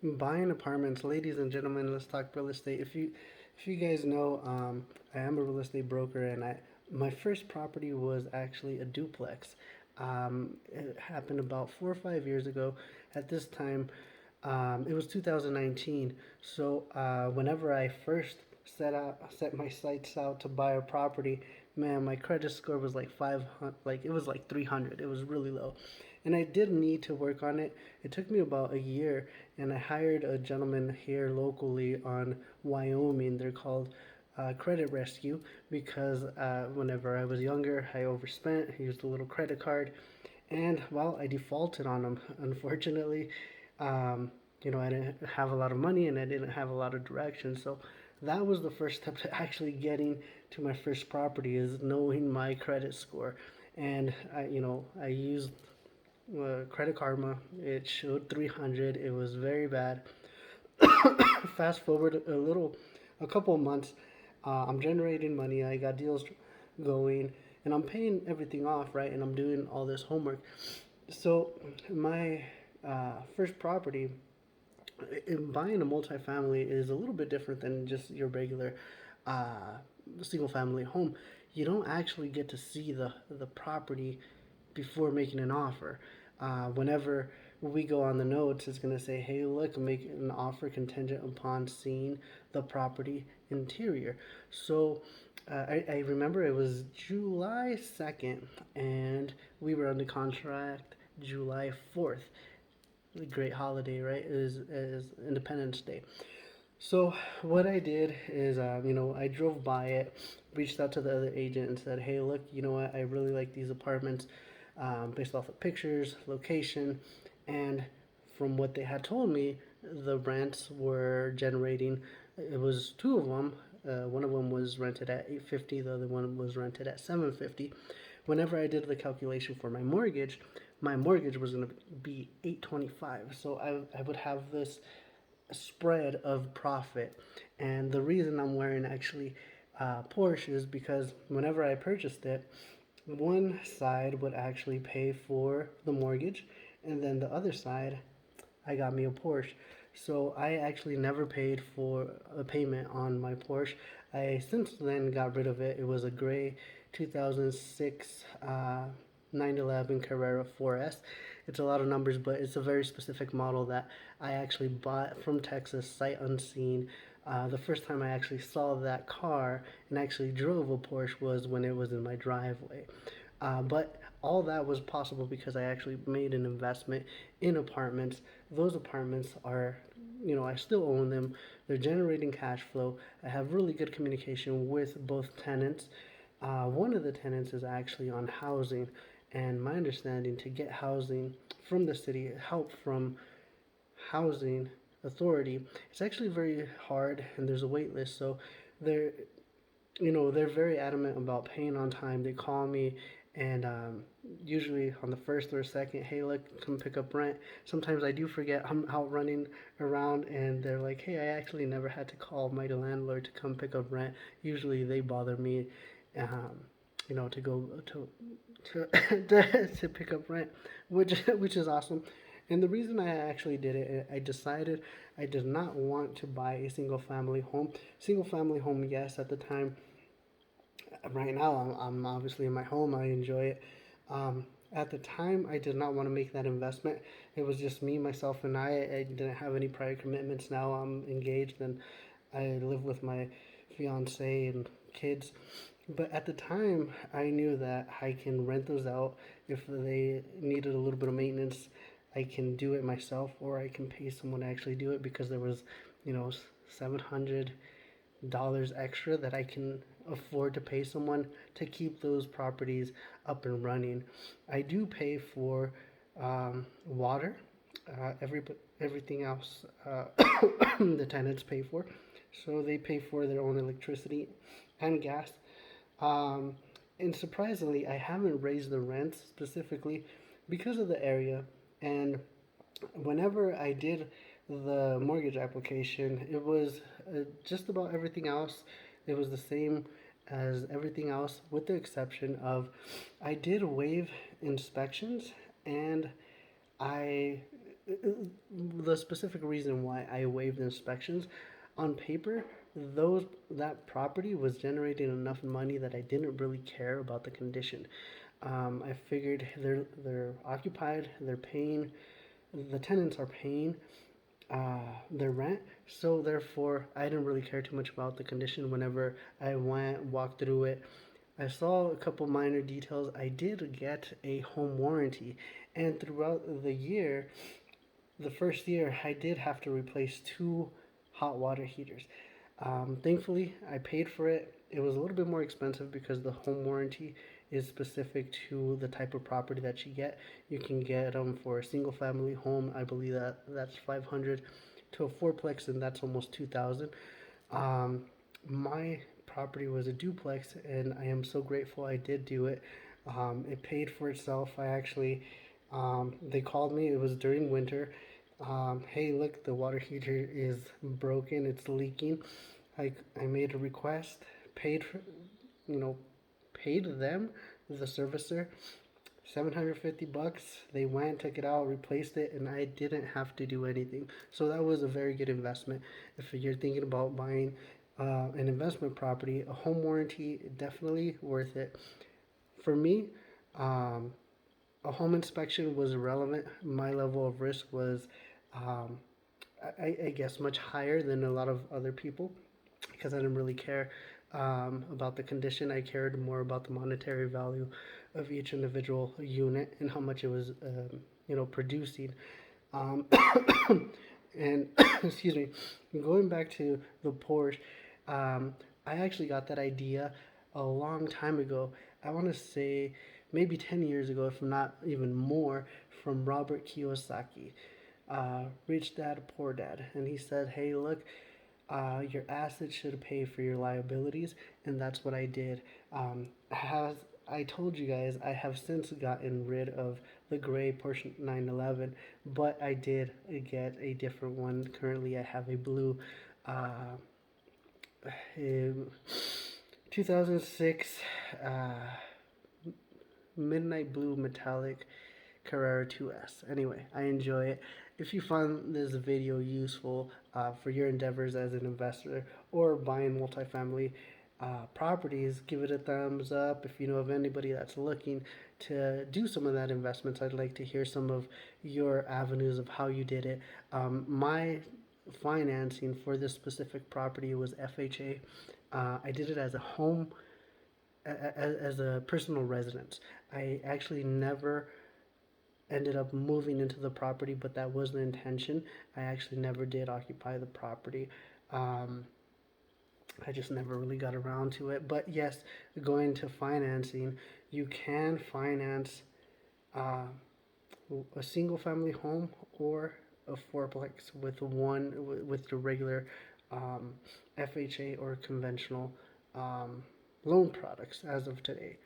Buying apartments, ladies and gentlemen, let's talk real estate. If you guys know, I am a real estate broker, and I my first property was actually a duplex. It happened about 4 or 5 years ago. At this time, it was 2019. So whenever I first set my sights out to buy a property, man, my credit score was like 500, like it was like 300. It was really low, and I did need to work on it. It took me about a year, and I hired a gentleman here locally on Wyoming. They're called Credit Rescue because whenever I was younger, I overspent. I used a little credit card, and well, I defaulted on them. Unfortunately, um, I didn't have a lot of money and I didn't have a lot of direction. So that was the first step to actually getting to my first property is knowing my credit score. And I used Credit Karma. It showed 300. It was very bad. Fast forward a couple of months, I'm generating money. I got deals going, and I'm paying everything off, right? And I'm doing all this homework. So my first property, buying a multifamily is a little bit different than just your regular uh, single family home. You don't actually get to see the property before making an offer. Whenever we go on the notes, it's going to say, hey, look, make an offer contingent upon seeing the property interior. So I remember it was July 2nd, and we were under contract July 4th. A great holiday, right? Is Independence Day. So what I did is, I drove by it, reached out to the other agent and said, "Hey, look, you know what? I really like these apartments, based off of pictures, location, and from what they had told me, the rents were generating. It was two of them. One of them was rented at 850. The other one was rented at 750. Whenever I did the calculation for my mortgage was going to be 825. So I would have this spread of profit. And the reason I'm wearing actually Porsche is because whenever I purchased it, one side would actually pay for the mortgage, and then the other side, I got me a Porsche. So I actually never paid for a payment on my Porsche. I since then got rid of it. It was a gray 2006 911 Carrera 4S. It's a lot of numbers, but it's a very specific model that I actually bought from Texas, sight unseen. The first time I actually saw that car and actually drove a Porsche was when it was in my driveway. But all that was possible because I actually made an investment in apartments. Those apartments are, I still own them. They're generating cash flow. I have really good communication with both tenants. One of the tenants is actually on housing, and my understanding to get housing from the city, help from housing authority, it's actually very hard, and there's a wait list. So they're they're very adamant about paying on time. They call me, and usually on the first or second, hey, look, come pick up rent. Sometimes I do forget. I'm out running around, and they're like, hey, I actually never had to call my landlord to come pick up rent. Usually they bother me, um, to go to to pick up rent, which is awesome. And the reason I actually did it, I decided I did not want to buy a single family home. Single family home, yes, at the time. Right now, I'm obviously in my home. I enjoy it. At the time, I did not want to make that investment. It was just me, myself, and I didn't have any prior commitments. Now I'm engaged and I live with my fiance and kids. But at the time, I knew that I can rent those out. If they needed a little bit of maintenance, I can do it myself, or I can pay someone to actually do it because there was, you know, $700 extra that I can afford to pay someone to keep those properties up and running. I do pay for water, everything else the tenants pay for, so they pay for their own electricity and gas. Um, and surprisingly, I haven't raised the rents specifically because of the area. And whenever I did the mortgage application, it was just about everything else. It was the same as everything else, with the exception of I did waive inspections, and I the specific reason why I waived inspections, on paper, those that property was generating enough money that I didn't really care about the condition. I figured they're occupied, they're paying, the tenants are paying their rent, so therefore I didn't really care too much about the condition. Whenever I went walked through it, I saw a couple minor details. I did get a home warranty, and throughout the year, the first year, I did have to replace two hot water heaters. Thankfully, I paid for it. It was a little bit more expensive because the home warranty is specific to the type of property that you get. You can get them for a single family home. I believe that's 500 to a fourplex, and that's almost 2,000. Um, my property was a duplex, and I am so grateful I did do it. It paid for itself. They called me. It was during winter. Hey, look, the water heater is broken. It's leaking. I made a request, paid for, you know, paid them, the servicer, $750. They went, took it out, replaced it, and I didn't have to do anything. So that was a very good investment. If you're thinking about buying an investment property, a home warranty, definitely worth it. For me, um, a home inspection was irrelevant. My level of risk was, um, I guess, much higher than a lot of other people because I didn't really care about the condition. I cared more about the monetary value of each individual unit and how much it was, producing. Um, and excuse me, going back to the Porsche, I actually got that idea a long time ago. I want to say maybe 10 years ago, if not even more, from Robert Kiyosaki, Rich Dad, Poor Dad. And he said, hey, look, your assets should pay for your liabilities, and that's what I did. As I told you guys, I have since gotten rid of the gray Porsche 911, but I did get a different one. Currently, I have a blue uh, 2006 uh, midnight blue metallic Carrera 2S. Anyway, I enjoy it. If you find this video useful for your endeavors as an investor or buying multifamily properties, give it a thumbs up. If you know of anybody that's looking to do some of that investments, I'd like to hear some of your avenues of how you did it. My financing for this specific property was FHA. I did it as a home, as a personal residence. I actually never ended up moving into the property, but that was the intention. I actually never did occupy the property. Um, I just never really got around to it. But yes, going to financing, you can finance uh, a single family home or a fourplex with the regular FHA or conventional loan products as of today.